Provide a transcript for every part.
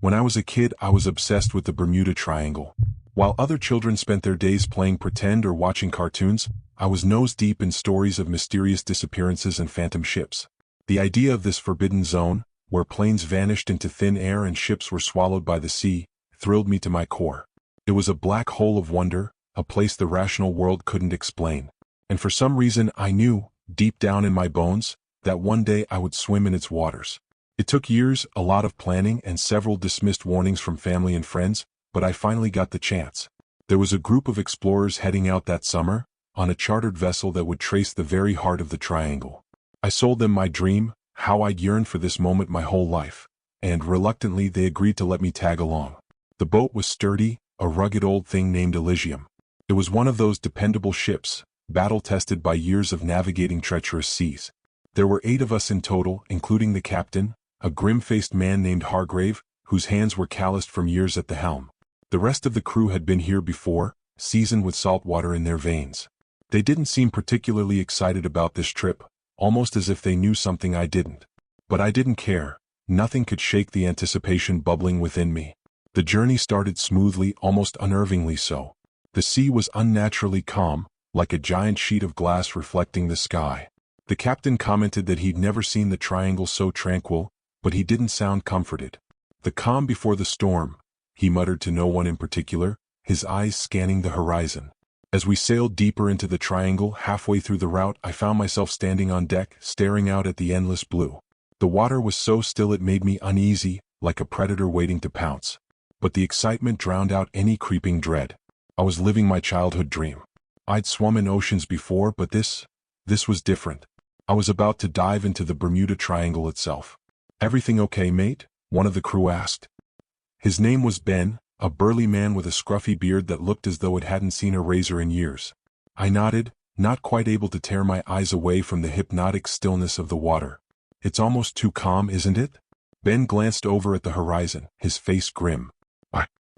When I was a kid, I was obsessed with the Bermuda Triangle. While other children spent their days playing pretend or watching cartoons, I was nose-deep in stories of mysterious disappearances and phantom ships. The idea of this forbidden zone, where planes vanished into thin air and ships were swallowed by the sea, thrilled me to my core. It was a black hole of wonder, a place the rational world couldn't explain. And for some reason I knew, deep down in my bones, that one day I would swim in its waters. It took years, a lot of planning, and several dismissed warnings from family and friends, but I finally got the chance. There was a group of explorers heading out that summer, on a chartered vessel that would trace the very heart of the triangle. I sold them my dream, how I'd yearned for this moment my whole life, and reluctantly they agreed to let me tag along. The boat was sturdy, a rugged old thing named Elysium. It was one of those dependable ships, battle-tested by years of navigating treacherous seas. There were 8 of us in total, including the captain, a grim-faced man named Hargrave, whose hands were calloused from years at the helm. The rest of the crew had been here before, seasoned with salt water in their veins. They didn't seem particularly excited about this trip, almost as if they knew something I didn't. But I didn't care. Nothing could shake the anticipation bubbling within me. The journey started smoothly, almost unnervingly so. The sea was unnaturally calm, like a giant sheet of glass reflecting the sky. The captain commented that he'd never seen the triangle so tranquil, but he didn't sound comforted. The calm before the storm, he muttered to no one in particular, his eyes scanning the horizon. As we sailed deeper into the triangle, halfway through the route, I found myself standing on deck, staring out at the endless blue. The water was so still it made me uneasy, like a predator waiting to pounce. But the excitement drowned out any creeping dread. I was living my childhood dream. I'd swum in oceans before, but this was different. I was about to dive into the Bermuda Triangle itself. "Everything okay, mate?" one of the crew asked. His name was Ben, a burly man with a scruffy beard that looked as though it hadn't seen a razor in years. I nodded, not quite able to tear my eyes away from the hypnotic stillness of the water. "It's almost too calm, isn't it?" Ben glanced over at the horizon, his face grim.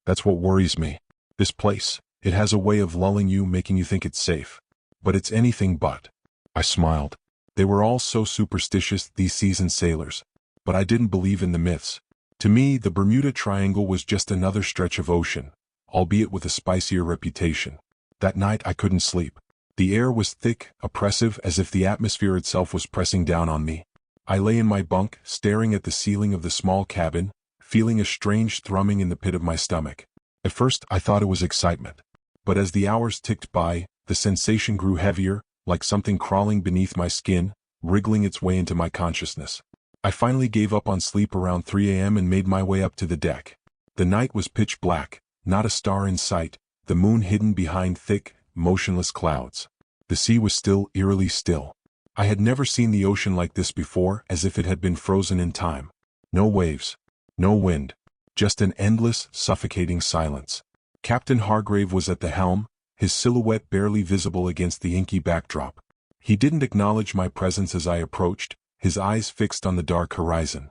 That's what worries me. This place, it has a way of lulling you, making you think it's safe. But it's anything but." I smiled. They were all so superstitious, these seasoned sailors. But I didn't believe in the myths. To me, the Bermuda Triangle was just another stretch of ocean, albeit with a spicier reputation. That night I couldn't sleep. The air was thick, oppressive, as if the atmosphere itself was pressing down on me. I lay in my bunk, staring at the ceiling of the small cabin, feeling a strange thrumming in the pit of my stomach. At first I thought it was excitement. But as the hours ticked by, the sensation grew heavier, like something crawling beneath my skin, wriggling its way into my consciousness. I finally gave up on sleep around 3 a.m. and made my way up to the deck. The night was pitch black, not a star in sight, the moon hidden behind thick, motionless clouds. The sea was still, eerily still. I had never seen the ocean like this before, as if it had been frozen in time. No waves. No wind. Just an endless, suffocating silence. Captain Hargrave was at the helm, his silhouette barely visible against the inky backdrop. He didn't acknowledge my presence as I approached, his eyes fixed on the dark horizon.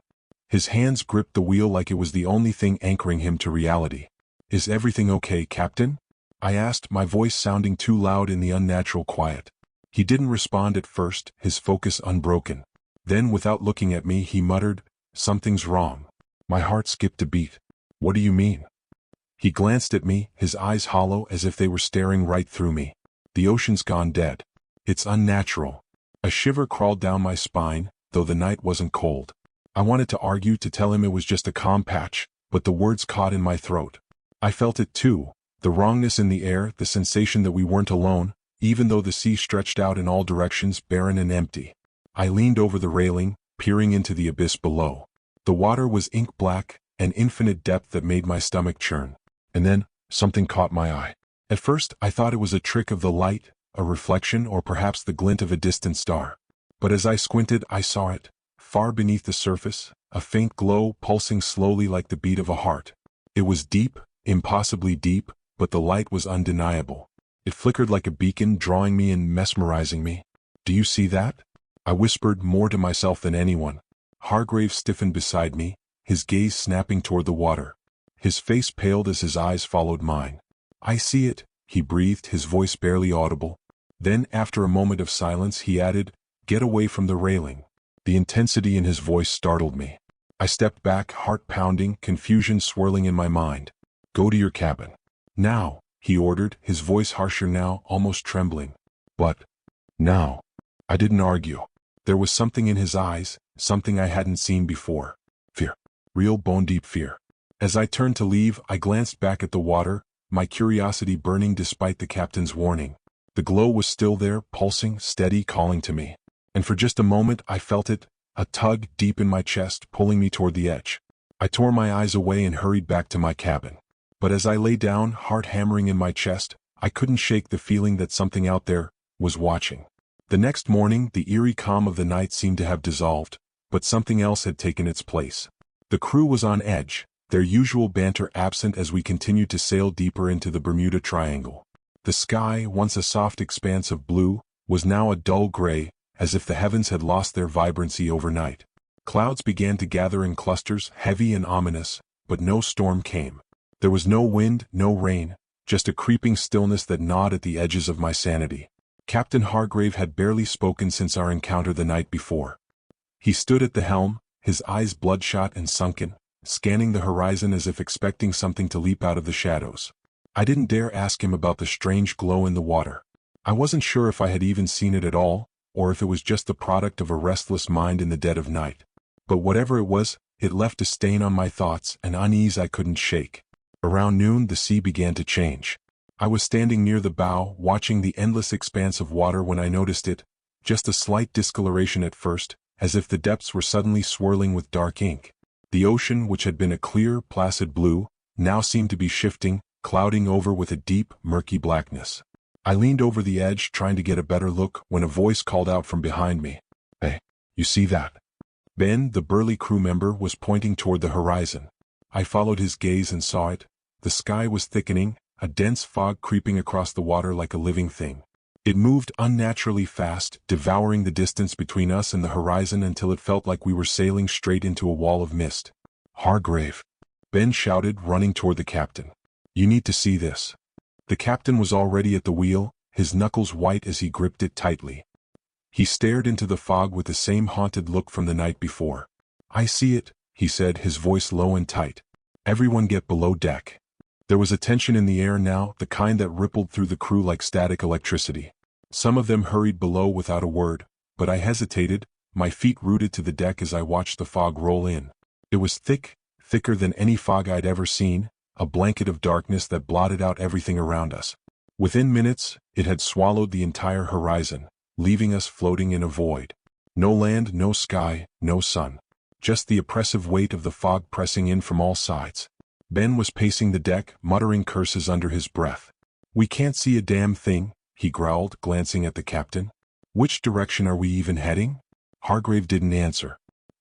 His hands gripped the wheel like it was the only thing anchoring him to reality. "Is everything okay, Captain?" I asked, my voice sounding too loud in the unnatural quiet. He didn't respond at first, his focus unbroken. Then, without looking at me, he muttered, "Something's wrong." My heart skipped a beat. "What do you mean?" He glanced at me, his eyes hollow as if they were staring right through me. "The ocean's gone dead. It's unnatural." A shiver crawled down my spine, though the night wasn't cold. I wanted to argue, to tell him it was just a calm patch, but the words caught in my throat. I felt it too, the wrongness in the air, the sensation that we weren't alone, even though the sea stretched out in all directions, barren and empty. I leaned over the railing, peering into the abyss below. The water was ink black, an infinite depth that made my stomach churn. And then, something caught my eye. At first, I thought it was a trick of the light, a reflection, or perhaps the glint of a distant star. But as I squinted, I saw it, far beneath the surface, a faint glow pulsing slowly like the beat of a heart. It was deep, impossibly deep, but the light was undeniable. It flickered like a beacon, drawing me and mesmerizing me. "Do you see that?" I whispered, more to myself than anyone. Hargrave stiffened beside me, his gaze snapping toward the water. His face paled as his eyes followed mine. "I see it," he breathed, his voice barely audible. Then, after a moment of silence, he added, "Get away from the railing." The intensity in his voice startled me. I stepped back, heart pounding, confusion swirling in my mind. "Go to your cabin. Now," he ordered, his voice harsher now, almost trembling. "But now." I didn't argue. There was something in his eyes, something I hadn't seen before. Fear. Real bone-deep fear. As I turned to leave, I glanced back at the water, my curiosity burning despite the captain's warning. The glow was still there, pulsing, steady, calling to me. And for just a moment I felt it, a tug deep in my chest, pulling me toward the edge. I tore my eyes away and hurried back to my cabin. But as I lay down, heart hammering in my chest, I couldn't shake the feeling that something out there was watching. The next morning, the eerie calm of the night seemed to have dissolved, but something else had taken its place. The crew was on edge, their usual banter absent as we continued to sail deeper into the Bermuda Triangle. The sky, once a soft expanse of blue, was now a dull gray, as if the heavens had lost their vibrancy overnight. Clouds began to gather in clusters, heavy and ominous, but no storm came. There was no wind, no rain, just a creeping stillness that gnawed at the edges of my sanity. Captain Hargrave had barely spoken since our encounter the night before. He stood at the helm, his eyes bloodshot and sunken, scanning the horizon as if expecting something to leap out of the shadows. I didn't dare ask him about the strange glow in the water. I wasn't sure if I had even seen it at all, or if it was just the product of a restless mind in the dead of night. But whatever it was, it left a stain on my thoughts, an unease I couldn't shake. Around noon, the sea began to change. I was standing near the bow, watching the endless expanse of water when I noticed it, just a slight discoloration at first, as if the depths were suddenly swirling with dark ink. The ocean, which had been a clear, placid blue, now seemed to be shifting, clouding over with a deep, murky blackness. I leaned over the edge, trying to get a better look, when a voice called out from behind me. "Hey, you see that?" Ben, the burly crew member, was pointing toward the horizon. I followed his gaze and saw it. The sky was thickening, a dense fog creeping across the water like a living thing. It moved unnaturally fast, devouring the distance between us and the horizon until it felt like we were sailing straight into a wall of mist. "Hargrave!" Ben shouted, running toward the captain. "You need to see this." The captain was already at the wheel, his knuckles white as he gripped it tightly. He stared into the fog with the same haunted look from the night before. "I see it," he said, his voice low and tight. "Everyone get below deck." There was a tension in the air now, the kind that rippled through the crew like static electricity. Some of them hurried below without a word, but I hesitated, my feet rooted to the deck as I watched the fog roll in. It was thick, thicker than any fog I'd ever seen, a blanket of darkness that blotted out everything around us. Within minutes, it had swallowed the entire horizon, leaving us floating in a void. No land, no sky, no sun. Just the oppressive weight of the fog pressing in from all sides. Ben was pacing the deck, muttering curses under his breath. "We can't see a damn thing," he growled, glancing at the captain. "Which direction are we even heading?" Hargrave didn't answer.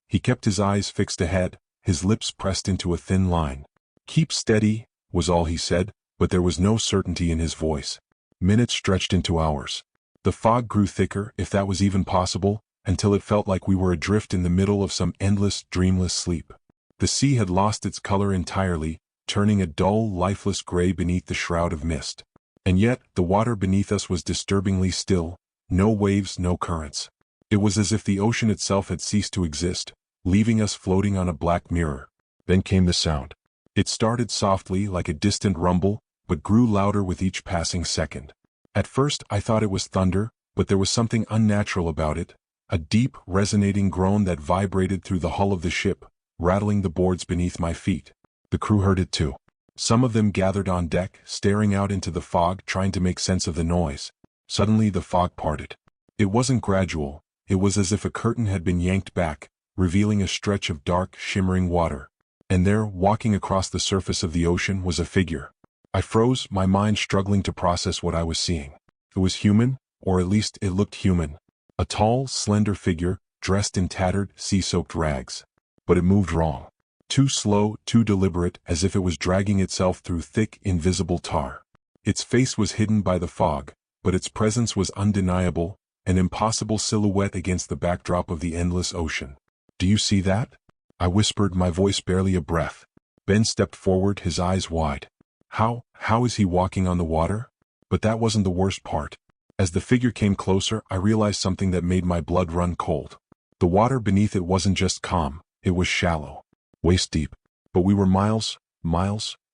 He kept his eyes fixed ahead, his lips pressed into a thin line. "Keep steady," was all he said, but there was no certainty in his voice. Minutes stretched into hours. The fog grew thicker, if that was even possible, until it felt like we were adrift in the middle of some endless, dreamless sleep. The sea had lost its color entirely, turning a dull, lifeless gray beneath the shroud of mist. And yet, the water beneath us was disturbingly still, no waves, no currents. It was as if the ocean itself had ceased to exist, leaving us floating on a black mirror. Then came the sound. It started softly, like a distant rumble, but grew louder with each passing second. At first, I thought it was thunder, but there was something unnatural about it, a deep, resonating groan that vibrated through the hull of the ship, rattling the boards beneath my feet. The crew heard it too. Some of them gathered on deck, staring out into the fog, trying to make sense of the noise. Suddenly the fog parted. It wasn't gradual, it was as if a curtain had been yanked back, revealing a stretch of dark, shimmering water. And there, walking across the surface of the ocean, was a figure. I froze, my mind struggling to process what I was seeing. It was human, or at least it looked human. A tall, slender figure, dressed in tattered, sea-soaked rags. But it moved wrong. Too slow, too deliberate, as if it was dragging itself through thick, invisible tar. Its face was hidden by the fog, but its presence was undeniable, an impossible silhouette against the backdrop of the endless ocean. "Do you see that?" I whispered, my voice barely a breath. Ben stepped forward, his eyes wide. How is he walking on the water?" But that wasn't the worst part. As the figure came closer, I realized something that made my blood run cold. The water beneath it wasn't just calm, it was shallow. waist deep. But we were miles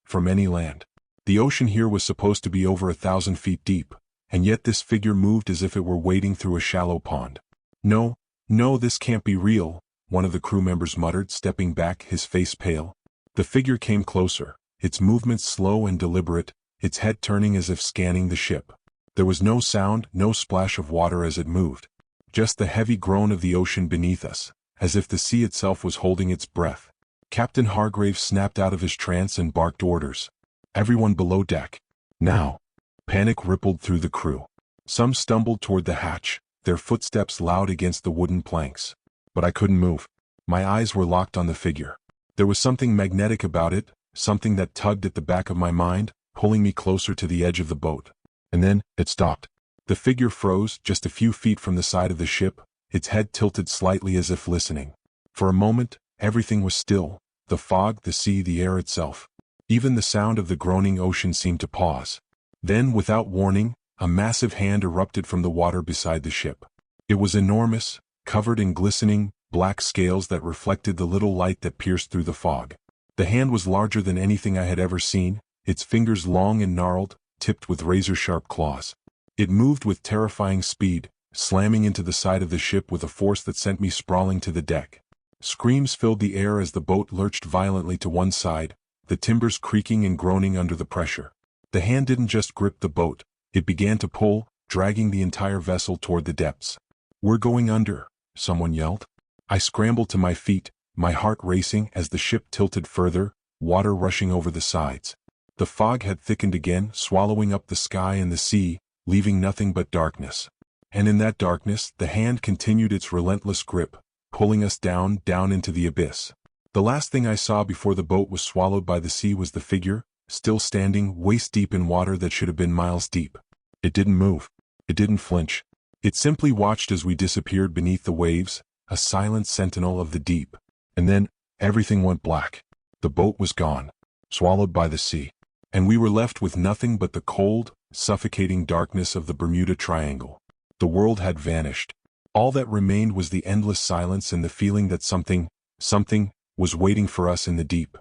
from any land. The ocean here was supposed to be over 1,000 feet deep, and yet this figure moved as if it were wading through a shallow pond. No, this can't be real, one of the crew members muttered, stepping back, his face pale. The figure came closer, its movements slow and deliberate, its head turning as if scanning the ship. There was no sound, no splash of water as it moved. Just the heavy groan of the ocean beneath us, as if the sea itself was holding its breath. Captain Hargraves snapped out of his trance and barked orders. Everyone below deck. Now. Panic rippled through the crew. Some stumbled toward the hatch, their footsteps loud against the wooden planks. But I couldn't move. My eyes were locked on the figure. There was something magnetic about it, something that tugged at the back of my mind, pulling me closer to the edge of the boat. And then, it stopped. The figure froze just a few feet from the side of the ship, its head tilted slightly as if listening. For a moment, everything was still, the fog, the sea, the air itself. Even the sound of the groaning ocean seemed to pause. Then, without warning, a massive hand erupted from the water beside the ship. It was enormous, covered in glistening, black scales that reflected the little light that pierced through the fog. The hand was larger than anything I had ever seen, its fingers long and gnarled, tipped with razor-sharp claws. It moved with terrifying speed, slamming into the side of the ship with a force that sent me sprawling to the deck. Screams filled the air as the boat lurched violently to one side, the timbers creaking and groaning under the pressure. The hand didn't just grip the boat, it began to pull, dragging the entire vessel toward the depths. "We're going under," someone yelled. I scrambled to my feet, my heart racing as the ship tilted further, water rushing over the sides. The fog had thickened again, swallowing up the sky and the sea, leaving nothing but darkness. And in that darkness, the hand continued its relentless grip, pulling us down into the abyss. The last thing I saw before the boat was swallowed by the sea was the figure, still standing, waist-deep in water that should have been miles deep. It didn't move. It didn't flinch. It simply watched as we disappeared beneath the waves, a silent sentinel of the deep. And then, everything went black. The boat was gone, swallowed by the sea. And we were left with nothing but the cold, suffocating darkness of the Bermuda Triangle. The world had vanished. All that remained was the endless silence and the feeling that something was waiting for us in the deep.